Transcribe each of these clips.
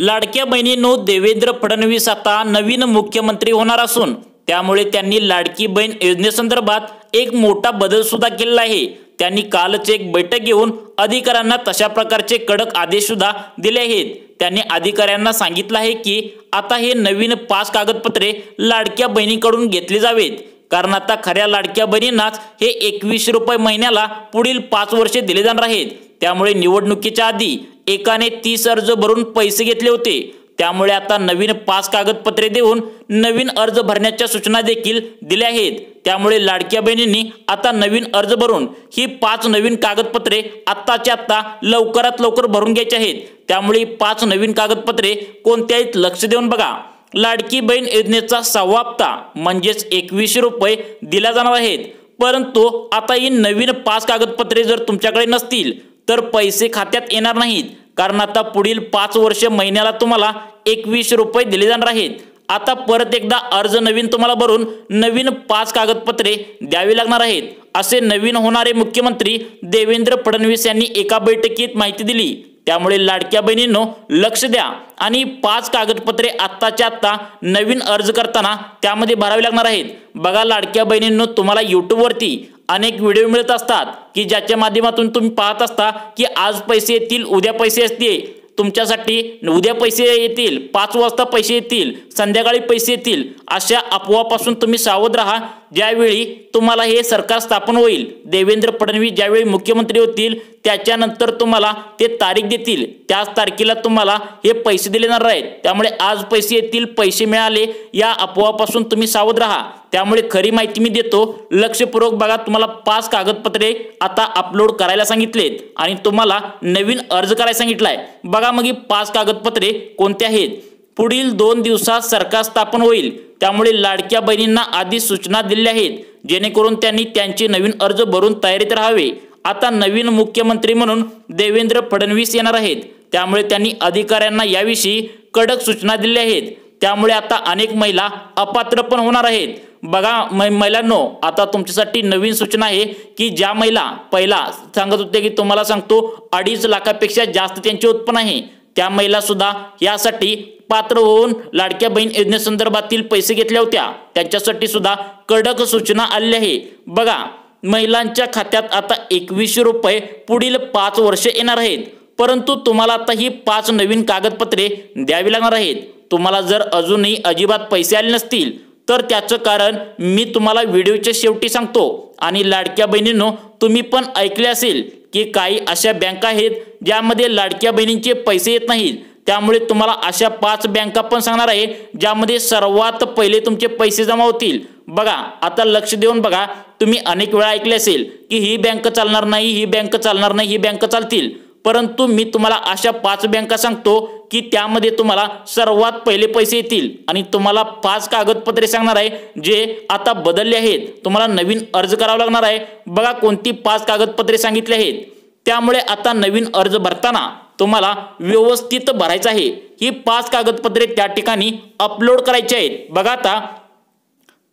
लाडक्या बहिणींनो, देवेंद्र फडणवीस आता नवीन मुख्यमंत्री होणार असून त्यामुळे त्यांनी लाडकी बहीण योजनेसंदर्भात एक मोठा बदल सुद्धा केलेला आहे। त्यांनी कालच एक बैठक घेऊन अधिकाऱ्यांना तशा प्रकारचे कडक आदेश सुद्धा दिले आहेत। त्यांनी अधिकाऱ्यांना सांगितलं आहे की आता हे नवीन 5 कागदपत्रे लाडक्या बहिणीकडून घेतली जावेत, कारण आता खऱ्या लाडक्या बहिणींनाच हे 21 रुपये महिन्याला पुढील 5 वर्षे दिले जाणार आहेत। त्यामुळे निवडणुकीच्या आधी एकाने 30 अर्ज भरून पैसे घेतले होते, त्यामुळे आता नवीन 5 कागदपत्रे देऊन नवीन अर्ज भरण्याच्या सूचना देखील दिल्या आहेत। त्यामुळे लाडक्या बहिणींनी आता नवीन अर्ज भरून ही 5 नवीन कागदपत्रे आत्ताच्या आत्ता लवकरात लवकर भरून घ्यायची आहेत। त्यामुळे 5 नवीन कागदपत्रे कोणत्याही लक्ष देऊन बघा। लाडकी बहीण योजनेचा 6वा हप्ता म्हणजेच 21 रुपये दिला जाणार आहेत, परंतु आता ही नवीन 5 कागदपत्रे जर तुमच्याकडे नसतील तर पैसे खात्यात येणार नाहीत, कारण आता पुढील 5 वर्ष महिन्याला तुम्हाला 21 रुपये दिले जाणार आहेत। आता परत एकदा अर्ज नवीन तुम्हाला भरून नवीन 5 कागदपत्रे द्यावी लागणार आहेत, असे नवीन होणारे मुख्यमंत्री देवेंद्र फडणवीस यांनी एका बैठकीत माहिती दिली। त्यामुळे लाडक्या बहिणींनो, लक्ष द्या आणि 5 कागदपत्रे आत्ताच्या आत्ता नवीन अर्ज करताना त्यामध्ये भरावी लागणार आहेत। बघा लाडक्या बहिणींनो, तुम्हाला YouTube वरती अनेक व्हिडिओ मिळत असतात की ज्याच्या माध्यमातून तुम्ही पाहत असता की आज पैसे येतील, उद्या पैसे असतील तुमच्यासाठी, उद्या पैसे येतील, 5 वाजता पैसे येतील, संध्याकाळी पैसे येतील, अशा अफवापासून तुम्ही सावध राहा। ज्यावेळी तुम्हाला हे सरकार स्थापन होईल, देवेंद्र फडणवीस ज्यावेळी मुख्यमंत्री होतील त्याच्यानंतर तुम्हाला ते तारीख देतील, त्याच तारखेला तुम्हाला हे पैसे दिले जाणार आहेत। त्यामुळे आज पैसे येतील, पैसे मिळाले या अफवापासून तुम्ही सावध राहा। त्यामुळे खरी माहिती मी देतो, लक्षपूर्वक बघा। तुम्हाला 5 कागदपत्रे आता अपलोड करायला सांगितलेत आणि तुम्हाला नवीन अर्ज करायला सांगितलाय। बघा मग ही 5 कागदपत्रे कोणती आहेत। पुढील 2 दिवसात सरकार स्थापन होईल, त्यामुळे लाडक्या बहिणींना आधी सूचना दिल्या आहेत, जेणेकरून त्यांनी त्यांचे नवीन अर्ज भरून तयारीत राहावे। आता नवीन मुख्यमंत्री म्हणून देवेंद्र फडणवीस येणार आहेत, त्यामुळे त्यांनी अधिकाऱ्यांना याविषयी कडक सूचना दिल्या आहेत। त्यामुळे आता अनेक महिला अपात्र पण होणार आहेत। बघा महिलांनो, आता तुमच्यासाठी नवीन सूचना आहे की ज्या महिला पहिला सांगत होते की तुम्हाला सांगतो 2.5 लाखापेक्षा जास्त त्यांचे उत्पन्न आहे, त्या महिला सुद्धा यासाठी पात्र होऊन लाडक्या बहीण योजनेसंदर्भातील पैसे घेतल्या होत्या, त्यांच्यासाठी सुद्धा कडक सूचना आली आहे। बघा, महिलांच्या खात्यात आता 21 रुपये पुढील 5 वर्ष येणार आहेत, परंतु तुम्हाला आता ही 5 नवीन कागदपत्रे द्यावी लागणार आहेत। तुम्हाला जर अजूनही अजिबात पैसे आले नसतील तर त्याचं कारण मी तुम्हाला व्हिडिओच्या शेवटी सांगतो। आणि लाडक्या बहिणींनो, तुम्ही पण ऐकले असेल की काही अशा बँका आहेत ज्यामध्ये लाडक्या बहिणींचे पैसे येत नाहीत, त्यामुळे तुम्हाला अशा 5 बँका पण सांगणार आहे ज्यामध्ये सर्वात पहिले तुमचे पैसे जमा होतील। बघा, आता लक्ष देऊन बघा। तुम्ही अनेक वेळा ऐकले असेल की ही बँक चालणार नाही, ही बँक चालणार नाही, ही बँक चालतील, परंतु मी तुम्हाला अशा 5 बँका सांगतो की त्यामध्ये तुम्हाला सर्वात पहिले पैसे येतील। आणि तुम्हाला 5 कागदपत्रे सांगणार आहे जे आता बदलले आहेत, तुम्हाला नवीन अर्ज करावा लागणार आहे। बघा कोणती 5 कागदपत्रे सांगितले आहेत। त्यामुळे आता नवीन अर्ज भरताना तुम्हाला व्यवस्थित भरायचं आहे। ही 5 कागदपत्रे त्या ठिकाणी अपलोड करायची आहेत। बघा, आता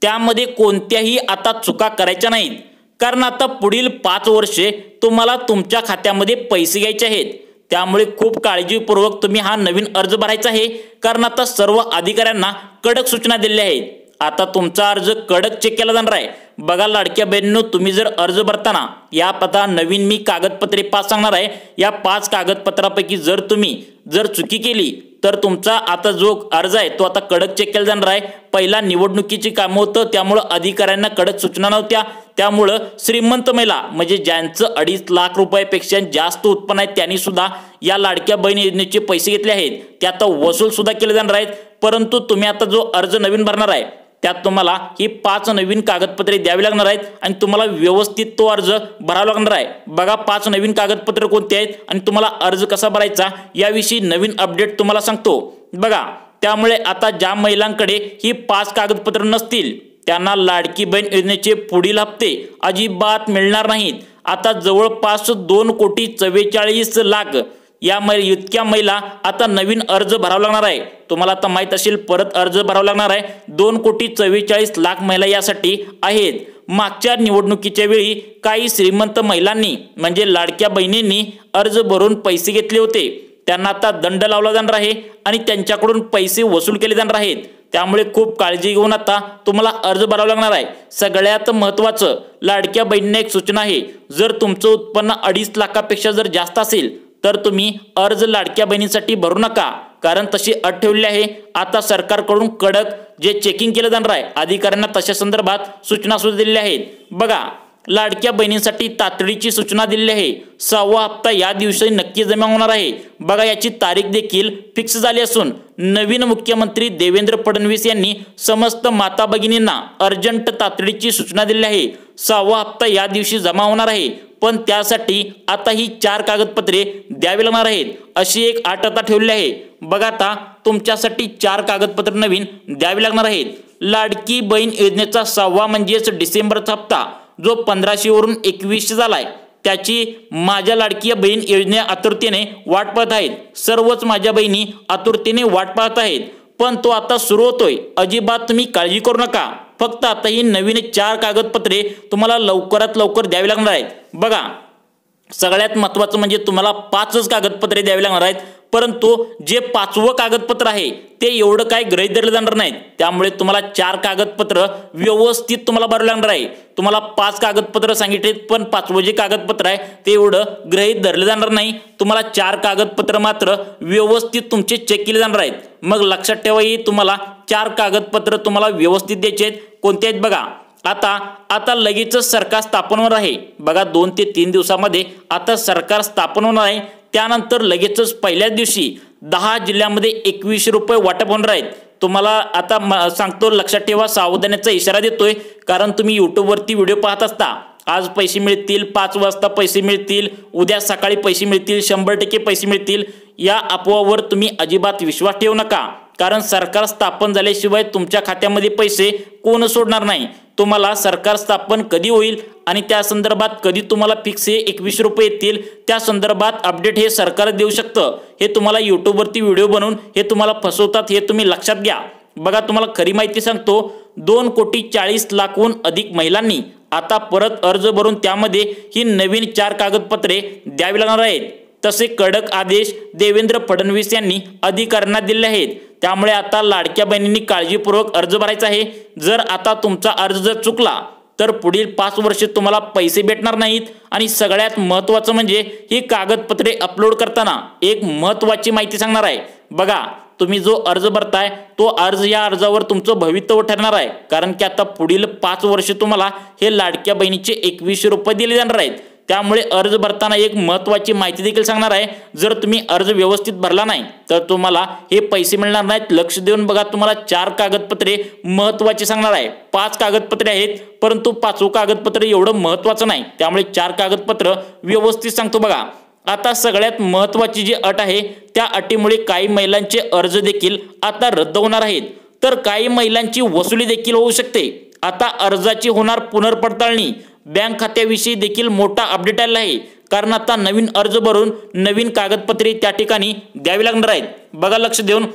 त्यामध्ये कोणत्याही आता चुका करायच्या नाहीत, कारण आता पुढील 5 वर्षे तुम्हाला तुमच्या खात्यामध्ये पैसे घ्यायचे आहेत। त्यामुळे खूप काळजीपूर्वक तुम्ही हा नवीन अर्ज भरायचा आहे, कारण आता सर्व अधिकाऱ्यांना कडक सूचना दिल्या आहेत। आता तुमचा अर्ज कडक चेक केला जाणार आहे। बघा लाडक्या बहिणींनो, तुम्ही जर अर्ज भरताना या पता नवीन मी कागदपत्रे 5 सांगणार आहे, या 5 कागदपत्रापैकी जर तुम्ही चुकी केली तर तुमचा आता जो अर्ज आहे तो आता कडक चेक केला जाणार आहे। पहिला निवडणुकीची कामं होतं, त्यामुळे अधिकाऱ्यांना कडक सूचना नव्हत्या, त्यामुळे श्रीमंत महिला म्हणजे ज्यांचं 2.5 लाख रुपयापेक्षा जास्त उत्पन्न आहे त्यांनी सुद्धा या लाडक्या बहीण योजनेचे पैसे घेतले आहेत, ते आता वसूल सुद्धा केले जाणार आहेत। परंतु तुम्ही आता जो अर्ज नवीन भरणार आहे त्यात तुम्हाला ही 5 नवीन कागदपत्रे द्यावी लागणार आहेत आणि तुम्हाला व्यवस्थित तो अर्ज भरावा लागणार आहे। बघा 5 नवीन कागदपत्रे कोणती आहेत आणि तुम्हाला अर्ज कसा भरायचा याविषयी नवीन अपडेट तुम्हाला सांगतो। बघा, त्यामुळे आता ज्या महिलांकडे ही 5 कागदपत्रे नसतील त्यांना लाडकी बहीण योजनेचे पुढील हप्ते अजिबात मिळणार नाहीत। आता जवळपास 2,44,00,000 या इतक्या महिला आता नवीन अर्ज भरावा लागणार आहे। तुम्हाला आता माहित असेल परत अर्ज भरावा लागणार आहे। 2,44,00,000 महिला यासाठी आहेत। मागच्या निवडणुकीच्या वेळी काही श्रीमंत महिलांनी म्हणजे लाडक्या बहिणींनी अर्ज भरून पैसे घेतले होते, त्यांना आता दंड लावला जाणार आहे आणि त्यांच्याकडून पैसे वसूल केले जाणार आहेत। त्यामुळे खूप काळजी घेऊन आता तुम्हाला अर्ज भरावा लागणार आहे। सगळ्यात महत्त्वाचं लाडक्या बहिणींना एक सूचना आहे, जर तुमचं उत्पन्न 2.5 लाखापेक्षा जर जास्त असेल तर तुम्ही अर्ज लाडक्या बहिणींसाठी भरू नका, कारण तशी अट ठेवली आहे। आता सरकारकडून कडक जे चेकिंग केलं जाणार आहे, अधिकाऱ्यांना तशा संदर्भात सूचना सुद्धा दिलेल्या आहेत। बघा, लाडक्या बहिणींसाठी तातडीची सूचना दिली आहे। 6वा हप्ता या दिवशी नक्की जमा होणार आहे। बघा, याची तारीख देखील फिक्स झाली असून नवीन मुख्यमंत्री देवेंद्र फडणवीस यांनी समस्त माता भगिनींना अर्जंट तातडीची सूचना दिली आहे। 6वा हप्ता या दिवशी जमा होणार आहे, पण त्यासाठी आता ही 4 कागदपत्रे द्यावी लागणार आहेत, अशी एक अट आता ठेवली आहे। बघा, आता तुमच्यासाठी 4 कागदपत्र नवीन द्यावी लागणार आहेत। लाडकी बहीण योजनेचा 6वा म्हणजेच डिसेंबरचा हप्ता जो 1500 वरून 2100 झालाय, त्याची माझ्या लाडकी बहीण योजने आतुरतेने वाट पाहत आहेत। सर्वच माझ्या बहिणी आतुरतेने वाट पाहत आहेत, पण तो आता सुरू होतोय। अजिबात तुम्ही काळजी करू नका, फक्त आता ही नवीन 4 कागदपत्रे तुम्हाला लवकरात लवकर द्यावी लागणार आहेत। बघा, सगळ्यात महत्त्वाचं म्हणजे तुम्हाला 5च कागदपत्रे द्यावी लागणार आहेत, परंतु जे 5वं कागदपत्र आहे ते एवढं काय गृहीत धरलं जाणार नाही। त्यामुळे तुम्हाला 4 कागदपत्र व्यवस्थित तुम्हाला भरावं लागणार आहे। तुम्हाला 5 कागदपत्र सांगितले, पण 5वं जे कागदपत्र आहे ते एवढं गृहीत धरलं जाणार नाही। तुम्हाला 4 कागदपत्र मात्र व्यवस्थित तुमचे चेक केले जाणार आहेत। मग लक्षात ठेवा, ही तुम्हाला 4 कागदपत्र तुम्हाला व्यवस्थित द्यायचे आहेत। कोणते आहेत बघा, आता लगेचच सरकार स्थापन होणार आहे। बघा, 2 ते 3 दिवसामध्ये आता सरकार स्थापन होणार आहे। त्यानंतर लगेचच पहिल्याच दिवशी 10 जिल्ह्यामध्ये 2100 रुपये वाटप होणार आहेत। तुम्हाला आता सांगतो, लक्षात ठेवा, सावधानाचा इशारा देतोय, कारण तुम्ही यूट्यूबवरती व्हिडिओ पाहत असता। आज पैसे मिळतील, 5 वाजता पैसे मिळतील, उद्या सकाळी पैसे मिळतील, 100% पैसे मिळतील, या अफवावर तुम्ही अजिबात विश्वास ठेवू नका, कारण सरकार स्थापन झाल्याशिवाय तुमच्या खात्यामध्ये पैसे कोण सोडणार नाही। तुम्हाला सरकार स्थापन कधी होईल आणि त्या संदर्भात कधी तुम्हाला फिक्स 2100 रुपये येतील, त्या संदर्भात अपडेट हे सरकार देऊ शकतं। हे तुम्हाला यूट्यूबवरती व्हिडिओ बनवून हे तुम्हाला फसवतात, हे तुम्ही लक्षात घ्या। बघा, तुम्हाला खरी माहिती सांगतो, 2,40,00,000हून अधिक महिलांनी आता परत अर्ज भरून त्यामध्ये ही नवीन 4 कागदपत्रे द्यावी लागणार आहेत। तसे कडक आदेश देवेंद्र फडणवीस यांनी अधिकाऱ्यांना दिले आहेत। त्यामुळे आता लाडक्या बहिणींनी काळजीपूर्वक अर्ज भरायचा आहे। जर आता तुमचा अर्ज जर चुकला तर पुढील 5 वर्षे तुम्हाला पैसे भेटणार नाहीत। आणि सगळ्यात महत्त्वाचं म्हणजे ही कागदपत्रे अपलोड करताना एक महत्त्वाची माहिती सांगणार आहे। बघा, तुम्ही जो अर्ज भरताय तो अर्ज, या अर्जावर तुमचं भवितव्य ठरणार आहे, कारण की आता पुढील 5 वर्षे तुम्हाला हे लाडक्या बहिणीचे 2100 रुपये दिले जाणार आहेत। त्यामुळे अर्ज भरताना एक महत्त्वाची माहिती देखील सांगणार आहे, जर तुम्ही अर्ज व्यवस्थित भरला नाही तर तुम्हाला हे पैसे मिळणार नाहीत। लक्ष देऊन बघा, तुम्हाला 4 कागदपत्रे महत्त्वाची सांगणार आहे। 5 कागदपत्रे आहेत, परंतु 5वं कागदपत्र एवढं महत्त्वाचं नाही, त्यामुळे 4 कागदपत्र व्यवस्थित सांगतो। बघा, आता सगळ्यात महत्त्वाची जी अट आहे, त्या अटीमुळे काही महिलांचे अर्ज देखील आता रद्द होणार आहेत, तर काही महिलांची वसुली देखील होऊ शकते। आता अर्जाची होणार पुनर्पडताळणी, बँक खात्याविषयी देखील मोठा अपडेट आला आहे, कारण आता नवीन अर्ज भरून नवीन कागदपत्रे त्या ठिकाणी द्यावी लागणार आहेत। बघा, लक्ष देऊन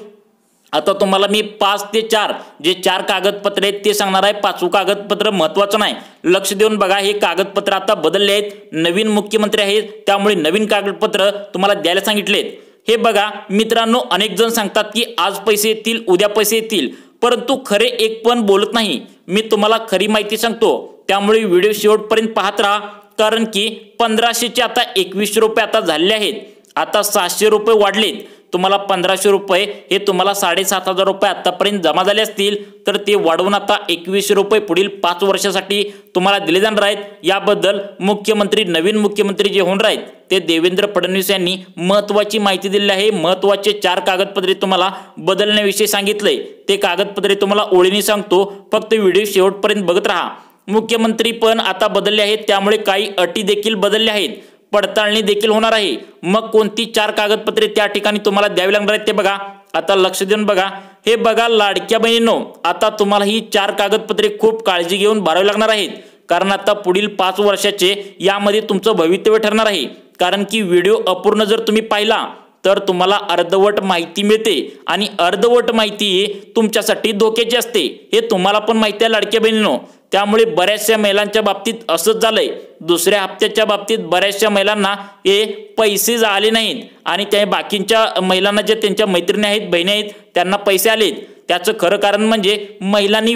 आता तुम्हाला मी 5 ते 4 जे 4 कागदपत्रे आहेत ते सांगणार आहे। 5वं कागदपत्र महत्त्वाचं नाही, लक्ष देऊन बघा। हे कागदपत्र आता बदलले आहेत, नवीन मुख्यमंत्री आहेत, त्यामुळे नवीन कागदपत्र तुम्हाला द्यायला सांगितलेत। हे बघा मित्रांनो, अनेक जण सांगतात की आज पैसे येतील, उद्या पैसे येतील, परंतु खरे एक पण बोलत नाही। मी तुम्हाला खरी माहिती सांगतो, त्यामुळे व्हिडिओ शेवटपर्यंत पाहत राहा, कारण की 1500चे आता 2100 रुपये आता झाले आहेत। आता 700 रुपये वाढलेत। तुम्हाला 1500 रुपये हे तुम्हाला 7500 रुपये आतापर्यंत जमा झाले असतील, तर ते वाढवून आता 2100 रुपये पुढील 5 वर्षासाठी तुम्हाला दिले जाणार आहेत। याबद्दल नवीन मुख्यमंत्री जे होणार आहेत ते देवेंद्र फडणवीस यांनी महत्त्वाची माहिती दिली आहे। महत्त्वाचे 4 कागदपत्रे तुम्हाला बदलण्याविषयी सांगितलंय, ते कागदपत्रे तुम्हाला ओळीने सांगतो, फक्त व्हिडिओ शेवटपर्यंत बघत राहा। मुख्यमंत्री पण आता बदलले आहेत, त्यामुळे काही अटी देखील बदलल्या आहेत, पडताळणी देखील होणार आहे। मग कोणती 4 कागदपत्रे त्या ठिकाणी तुम्हाला द्यावी लागणार आहेत ते बघा। आता लक्ष देऊन बघा, हे बघा लाडक्या बहिणींनो, आता तुम्हाला ही 4 कागदपत्रे खूप काळजी घेऊन भरावी लागणार आहेत, कारण आता पुढील 5 वर्षाचे यामध्ये तुमचं भवितव्य ठरणार आहे। कारण की व्हिडिओ अपूर्ण जर तुम्ही पाहिला तर तुम्हाला अर्धवट माहिती मिळते, आणि अर्धवट माहिती तुमच्यासाठी धोक्याची असते, हे तुम्हाला पण माहिती आहे लाडक्या बहिणींनो। त्यामुळे बऱ्याचशा महिलांच्या बाबतीत असंच झालंय। दुसऱ्या हप्त्याच्या बाबतीत बऱ्याचशा महिलांना हे पैसे आले नाहीत आणि त्या बाकीच्या महिलांना जे त्यांच्या मैत्रिणी आहेत, बहिणी आहेत, त्यांना पैसे आलेत। त्याचं खरं कारण म्हणजे महिलांनी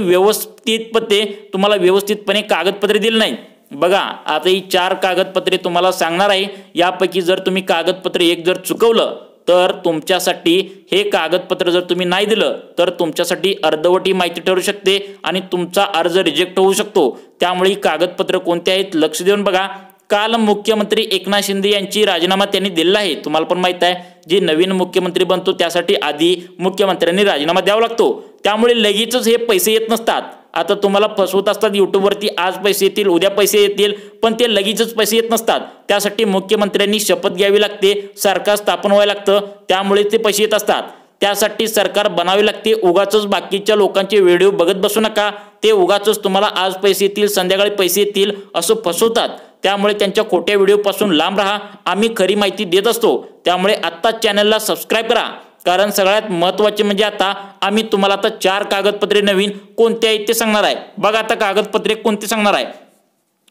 तुम्हाला व्यवस्थितपणे कागदपत्रे दिली नाहीत। बघा आता ही 4 कागदपत्रे तुम्हाला सांगणार आहे। यापैकी जर तुम्ही कागदपत्र एक जर चुकवलं तर तुमच्यासाठी हे कागदपत्र जर तुम्ही नाही दिलं तर तुमच्यासाठी अर्धवटी माहिती ठरू शकते आणि तुमचा अर्ज रिजेक्ट होऊ शकतो। त्यामुळे कागदपत्र कोणते आहेत लक्ष देऊन बघा। काल मुख्यमंत्री एकनाथ शिंदे यांची राजीनामा त्यांनी दिला आहे। तुम्हाला पण माहित आहे जे नवीन मुख्यमंत्री बनतो त्यासाठी आधी मुख्यमंत्र्यांनी राजीनामा द्यावा लागतो। त्यामुळे लगेचच हे पैसे येत नसतात। आता तुम्हाला फसवत असतात युट्यूबवरती, आज पैसे येतील, उद्या पैसे येतील, पण ते लगेचच पैसे येत नसतात। त्यासाठी मुख्यमंत्र्यांनी शपथ घ्यावी लागते, सरकार स्थापन व्हायला लागतं, त्यामुळे ते पैसे येत असतात। त्यासाठी सरकार बनावे लागते। उगाचच बाकीच्या लोकांचे व्हिडिओ बघत बसू नका। ते उगाचच तुम्हाला आज पैसे येतील, संध्याकाळी पैसे येतील असं फसवतात। त्यामुळे त्यांच्या खोट्या व्हिडिओपासून लांब राहा। आम्ही खरी माहिती देत असतो। त्यामुळे आत्ताच चॅनलला सबस्क्राईब करा, कारण सगळ्यात महत्त्वाचे म्हणजे आता आम्ही तुम्हाला आता 4 कागदपत्रे नवीन कोणते आहेत ते सांगणार आहे। बघा आता कागदपत्रे कोणते सांगणार आहे।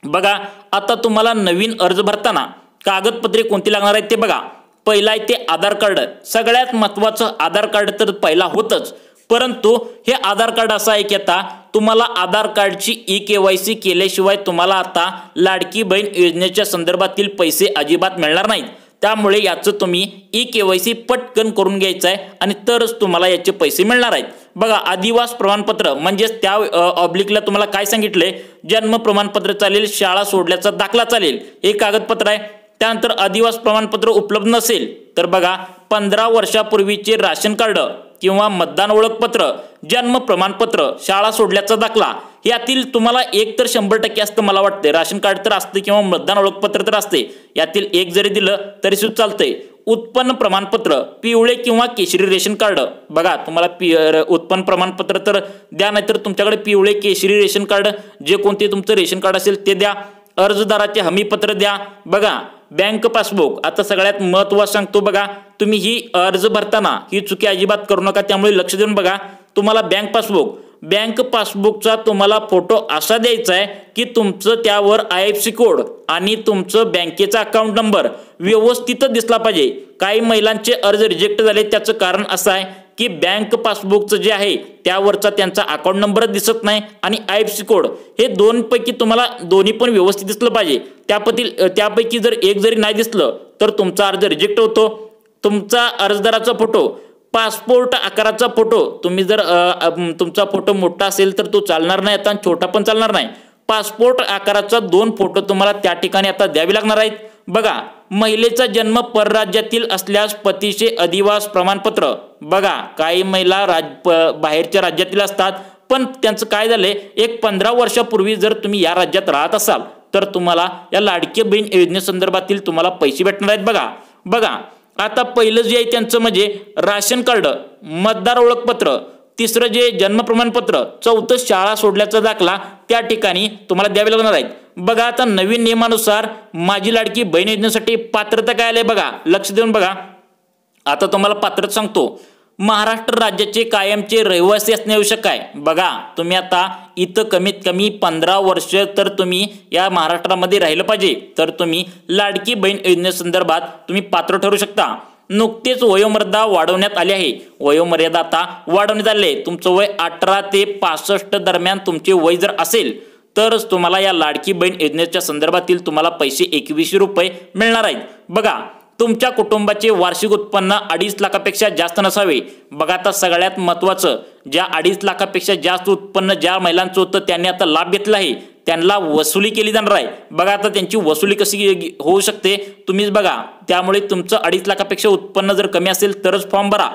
बघा आता तुम्हाला नवीन अर्ज भरताना कागदपत्रे कोणती लागणार आहेत ते बघा। पहिला आहे ते आधार कार्ड। सगळ्यात महत्त्वाचं आधार कार्ड तर पहिला होतच, परंतु हे आधार कार्ड असं आहे की आता तुम्हाला आधार कार्डची ई-KYC केल्याशिवाय तुम्हाला आता लाडकी बहीण योजनेच्या संदर्भातील पैसे अजिबात मिळणार नाहीत। त्यामुळे याचं तुम्ही ई-KYC पटकन करून घ्यायचं आहे आणि तरच तुम्हाला याचे पैसे मिळणार आहेत। बघा अधिवास प्रमाणपत्र म्हणजेच त्या ऑब्लिकला तुम्हाला काय सांगितलंय, जन्म प्रमाणपत्र चालेल, शाळा सोडल्याचा दाखला चालेल, हे कागदपत्र आहे। त्यानंतर अधिवास प्रमाणपत्र उपलब्ध नसेल तर बघा 15 वर्षापूर्वीचे राशन कार्ड किंवा मतदान ओळखपत्र, जन्म प्रमाणपत्र, शाळा सोडल्याचा दाखला यातील तुम्हाला एक तर 100% असतं मला वाटते। राशन कार्ड तर असते किंवा मतदान ओळखपत्र तर असते, यातील एक जरी दिलं तरी सुद्धा चालतंय। उत्पन्न प्रमाणपत्र, पिवळे किंवा केशरी रेशन कार्ड, बघा तुम्हाला उत्पन्न प्रमाणपत्र तर द्या, नाहीतर तुमच्याकडे पिवळे केशरी रेशन कार्ड जे कोणते तुमचं रेशन कार्ड असेल ते द्या। अर्जदाराचे हमीपत्र द्या। बघा बँक पासबुक, आता सगळ्यात महत्त्वाचं सांगतो बघा, तुम्ही ही अर्ज भरताना ही चुकी अजिबात करू नका, त्यामुळे लक्ष देऊन बघा। तुम्हाला बँक पासबुकचा तुम्हाला फोटो असा द्यायचा आहे की तुमचं त्यावर IFSC कोड आणि तुमचं बँकेचा अकाउंट नंबर व्यवस्थित दिसला पाहिजे। काही महिलांचे अर्ज रिजेक्ट झाले, त्याचं कारण असं आहे की बँक पासबुकचं जे आहे त्यावरचा त्यांचा अकाउंट नंबरच दिसत नाही आणि IFSC कोड, हे दोनपैकी तुम्हाला दोन्ही पण व्यवस्थित दिसलं पाहिजे। त्यापैकी जर एक जरी नाही दिसलं तर तुमचा अर्ज रिजेक्ट होतो। तुमचा अर्जदाराचा फोटो, पासपोर्ट आकाराचा फोटो, तुम्ही जर तुमचा फोटो मोठा असेल तर तो चालणार नाही आता, छोटा पण चालणार नाही। पासपोर्ट आकाराचा 2 फोटो तुम्हाला त्या ठिकाणी आता द्यावे लागणार आहेत। बघा महिलेचा जन्म परराज्यातील असल्यास पतीचे अधिवास प्रमाणपत्र, बघा काही महिला बाहेरच्या राज्यातील असतात, पण त्यांचं काय झालंय, एक 15 वर्षापूर्वी जर तुम्ही या राज्यात राहत असाल तर तुम्हाला या लाडकी बहीण योजनेसंदर्भातील तुम्हाला पैसे भेटणार आहेत। बघा आता पहिलं जे आहे त्यांचं म्हणजे राशन कार्ड, मतदार ओळखपत्र, तिसरं जे जन्म प्रमाणपत्र, चौथं शाळा सोडल्याचा दाखला त्या ठिकाणी तुम्हाला द्यावे लागणार आहेत। बघा आता नवीन नियमानुसार माझी लाडकी बहीण योजनेसाठी पात्रता काय आले बघा, लक्ष देऊन बघा। आता तुम्हाला पात्रता सांगतो, महाराष्ट्र राज्याचे कायमचे रहिवासी असणे आवश्यक आहे। बघा तुम्ही आता इथं कमीत कमी 15 वर्ष तर तुम्ही या महाराष्ट्रामध्ये राहिलं पाहिजे, तर तुम्ही लाडकी बहीण योजनेसंदर्भात तुम्ही पात्र ठरू शकता। नुकतेच वयोमर्यादा वाढवण्यात आली आहे। वयोमर्यादा आता वाढवण्यात आली आहे। तुमचं वय 18 ते 65 दरम्यान तुमचे वय जर असेल तरच तुम्हाला या लाडकी बहीण योजनेच्या संदर्भातील तुम्हाला पैसे 2100 रुपये मिळणार आहेत। बघा तुमच्या कुटुंबाचे वार्षिक उत्पन्न 2.5 लाखापेक्षा जास्त नसावे। बघा आता सगळ्यात महत्त्वाचं, ज्या 2.5 लाखापेक्षा जास्त उत्पन्न ज्या महिलांचं होतं त्यांनी आता लाभ घेतला आहे, त्यांना वसुली केली जाणार आहे। बघा आता त्यांची वसुली कशी होऊ शकते तुम्हीच बघा। त्यामुळे तुमचं 2.5 लाखापेक्षा उत्पन्न जर कमी असेल तरच फॉर्म भरा।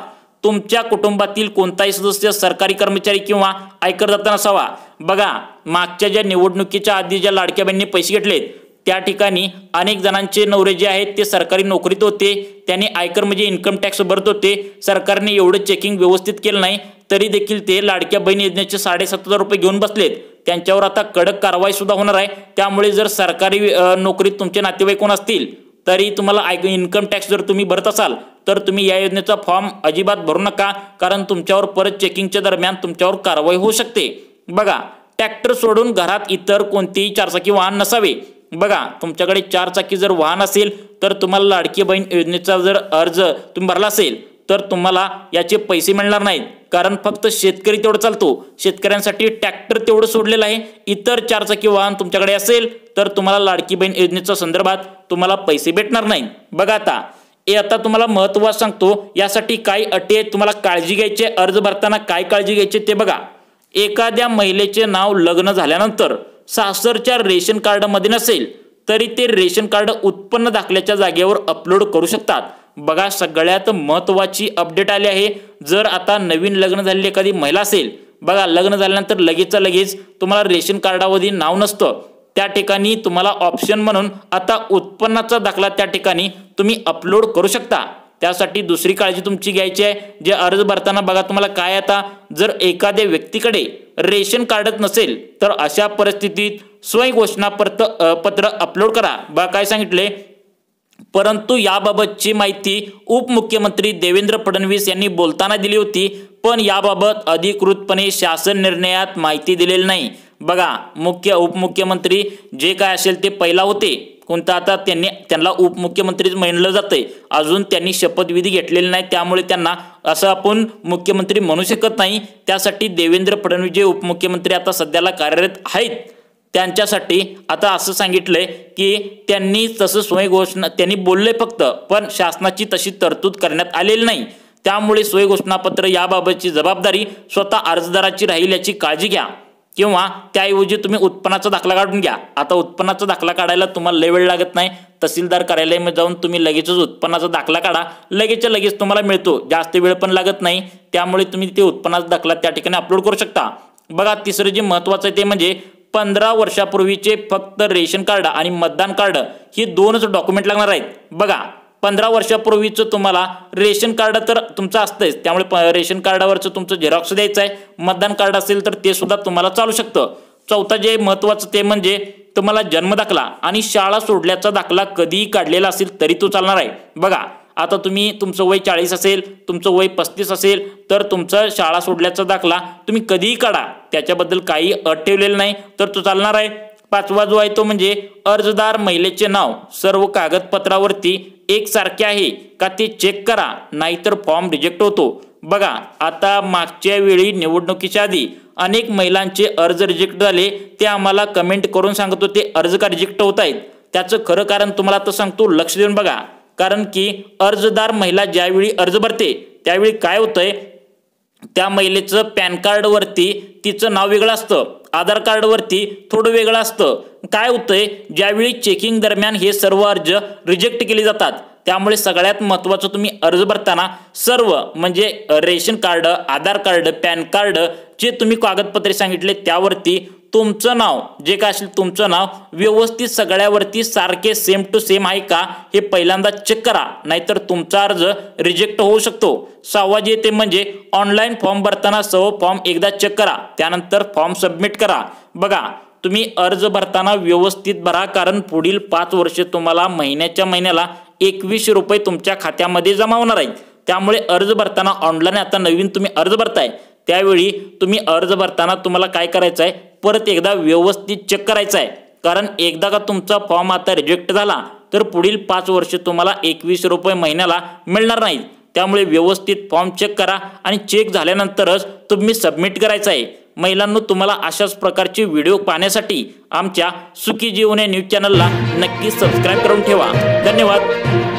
तुमच्या कुटुंबातील कोणताही सदस्य सरकारी कर्मचारी किंवा आयकरदाता नसावा। बघा मागच्या ज्या निवडणुकीच्या आधी ज्या लाडक्या बहिणींनी पैसे घेतलेत त्या ठिकाणी अनेक जणांचे नवरे जे आहेत ते सरकारी नोकरीत होते, त्यांनी आयकर म्हणजे इन्कम टॅक्स भरत होते। सरकारने एवढं चेकिंग व्यवस्थित केलं नाही तरी देखील ते लाडक्या बहीण योजनेचे 7,500 रुपये घेऊन बसलेत। त्यांच्यावर आता कडक कारवाई सुद्धा होणार आहे। त्यामुळे जर सरकारी नोकरीत तुमचे नातेवाईक कोण असतील तरी तुम्हाला इन्कम टॅक्स जर तुम्ही भरत असाल तर तुम्ही या योजनेचा फॉर्म अजिबात भरू नका, कारण तुमच्यावर परत चेकिंगच्या दरम्यान तुमच्यावर कारवाई होऊ शकते। बघा ट्रॅक्टर सोडून घरात इतर कोणतेही चारचाकी वाहन नसावे। बघा, तुमच्याकडे चारचाकी जर वाहन असेल तर तुम्हाला लाडकी बहीण योजनेचा जर अर्ज तुम्ही भरला असेल तर तुम्हाला याचे पैसे मिळणार नाहीत, कारण फक्त शेतकरी तेवढं चालतो। शेतकऱ्यांसाठी ट्रॅक्टर तेवढं सोडलेलं आहे। इतर चारचाकी वाहन तुमच्याकडे असेल तर तुम्हाला लाडकी बहीण योजनेच्या संदर्भात तुम्हाला पैसे भेटणार नाहीत। बघा, आता तुम्हाला महत्त्वाचं सांगतो, यासाठी काही अटी आहेत, तुम्हाला काळजी घ्यायची आहे। अर्ज भरताना काय काळजी घ्यायची ते बघा। एखाद्या महिलेचे नाव लग्न झाल्यानंतर सासरच्या रेशन कार्डमध्ये नसेल तरी ते रेशन कार्ड उत्पन्न दाखल्याच्या जागेवर अपलोड करू शकतात। बघा, सगळ्यात महत्त्वाची अपडेट आली आहे। जर आता नवीन लग्न झालेली एखादी महिला असेल, बघा, लग्न झाल्यानंतर लगेच तुम्हाला रेशन कार्डावरती नाव नसतं, त्या ठिकाणी तुम्हाला ऑप्शन म्हणून आता उत्पन्नाचा दाखला त्या ठिकाणी तुम्ही अपलोड करू शकता। त्यासाठी दुसरी काळजी तुमची घ्यायची आहे, जे अर्ज भरताना बघा तुम्हाला काय, आता जर एखाद्या व्यक्तीकडे रेशन कार्डच नसेल तर अशा परिस्थितीत स्वयं घोषणा पत्र अपलोड करा। बघा काय सांगितले, परंतु याबाबतची माहिती उपमुख्यमंत्री देवेंद्र फडणवीस यांनी बोलताना दिली होती, पण याबाबत अधिकृतपणे शासन निर्णयात माहिती दिलेली नाही। बघा, उपमुख्यमंत्री जे काय असेल ते पहिला होते, कोणता आता त्यांना उपमुख्यमंत्रीच म्हणलं जातंय, अजून त्यांनी शपथविधी घेतलेली नाही, त्यामुळे त्यांना असं आपण मुख्यमंत्री म्हणू शकत नाही। त्यासाठी देवेंद्र फडणवीस जे उपमुख्यमंत्री आता सध्याला कार्यरत आहेत त्यांच्यासाठी आता असं सांगितलंय की त्यांनी तसं स्वयंघोषणा त्यांनी बोलले फक्त, पण शासनाची तशी तरतूद करण्यात आलेली नाही। त्यामुळे स्वयंघोषणापत्र याबाबतची जबाबदारी स्वतः अर्जदाराची राहील याची काळजी घ्या, किंवा त्याऐवजी तुम्ही उत्पन्नाचा दाखला काढून घ्या। आता उत्पन्नाचा दाखला काढायला तुम्हाला लय वेळ लागत नाही, तहसीलदार कार्यालयामध्ये जाऊन तुम्ही लगेचच उत्पन्नाचा दाखला काढा, लगेच तुम्हाला मिळतो, जास्त वेळ पण लागत नाही। त्यामुळे तुम्ही ते उत्पन्नाचा दाखला त्या ठिकाणी अपलोड करू शकता। बघा, तिसरं जे महत्त्वाचं आहे ते म्हणजे 15 वर्षापूर्वीचे फक्त रेशन कार्ड आणि मतदान कार्ड ही दोनच डॉक्युमेंट लागणार आहेत। बघा, 15 वर्षापूर्वीचं तुम्हाला रेशन कार्ड तर तुमचं असतंच, त्यामुळे रेशन कार्डावरचं तुमचं झेरॉक्स द्यायचं आहे। मतदान कार्ड असेल तर ते सुद्धा तुम्हाला चालू शकतं। चौथा जे महत्त्वाचं ते म्हणजे तुम्हाला जन्म दाखला आणि शाळा सोडल्याचा दाखला कधीही काढलेला असेल तरी तो चालणार आहे। बघा, आता तुमचं वय 40 असेल, तुमचं वय 35 असेल तर तुमचा शाळा सोडल्याचा दाखला तुम्ही कधीही काढा, त्याच्याबद्दल काही अट ठेवलेलं नाही तर तो चालणार आहे। पाचवा जो आहे तो म्हणजे अर्जदार महिलेचे नाव सर्व कागदपत्रावरती एकसारखे आहे का ते चेक करा, नाहीतर फॉर्म रिजेक्ट होतो। बघा, आता मागच्या वेळी निवडणुकीच्या आधी अनेक महिलांचे अर्ज रिजेक्ट झाले, ते आम्हाला कमेंट करून सांगत होते अर्ज का रिजेक्ट होत आहेत। त्याचं खरं कारण तुम्हाला आता सांगतो, लक्ष देऊन बघा, कारण की अर्जदार महिला ज्यावेळी अर्ज भरते त्यावेळी काय होतंय, त्या महिलेचं पॅन कार्डवरती तिचं नाव वेगळं असतं, आधार कार्डवरती थोडं वेगळं असतं। काय होतंय, ज्यावेळी चेकिंग दरम्यान हे सर्व अर्ज रिजेक्ट केले जातात। त्यामुळे सगळ्यात महत्त्वाचं तुम्ही अर्ज भरताना सर्व म्हणजे रेशन कार्ड, आधार कार्ड, पॅन कार्ड जे तुम्ही कागदपत्रे सांगितले त्यावरती तुमचं नाव जे काय असेल तुमचं नाव व्यवस्थित सगळ्यावरती सारखे सेम टू सेम आहे का हे पहिल्यांदा चेक करा, नाहीतर तुमचा अर्ज रिजेक्ट होऊ शकतो। सहावा जे ते म्हणजे ऑनलाईन फॉर्म भरताना सर्व फॉर्म एकदा चेक करा, त्यानंतर फॉर्म सबमिट करा। बघा, तुम्ही अर्ज भरताना व्यवस्थित भरा, कारण पुढील 5 वर्ष तुम्हाला महिन्याच्या महिन्याला 21 रुपये तुमच्या खात्यामध्ये जमा होणार आहेत। त्यामुळे अर्ज भरताना ऑनलाईन आता नवीन तुम्ही अर्ज भरताय त्यावेळी तुम्ही अर्ज भरताना तुम्हाला काय करायचं आहे, परत एकदा व्यवस्थित चेक करायचं आहे, कारण एकदा का तुमचा फॉर्म आता रिजेक्ट झाला तर पुढील 5 वर्ष तुम्हाला 21 रुपये महिन्याला मिळणार नाहीत। त्यामुळे व्यवस्थित फॉर्म चेक करा आणि चेक झाल्यानंतरच तुम्ही सबमिट करायचं आहे। महिलांनो, तुम्हाला अशाच प्रकारचे व्हिडिओ पाहण्यासाठी आमच्या सुखी जीवन या न्यूज चॅनलला नक्की सबस्क्राईब करून ठेवा। धन्यवाद।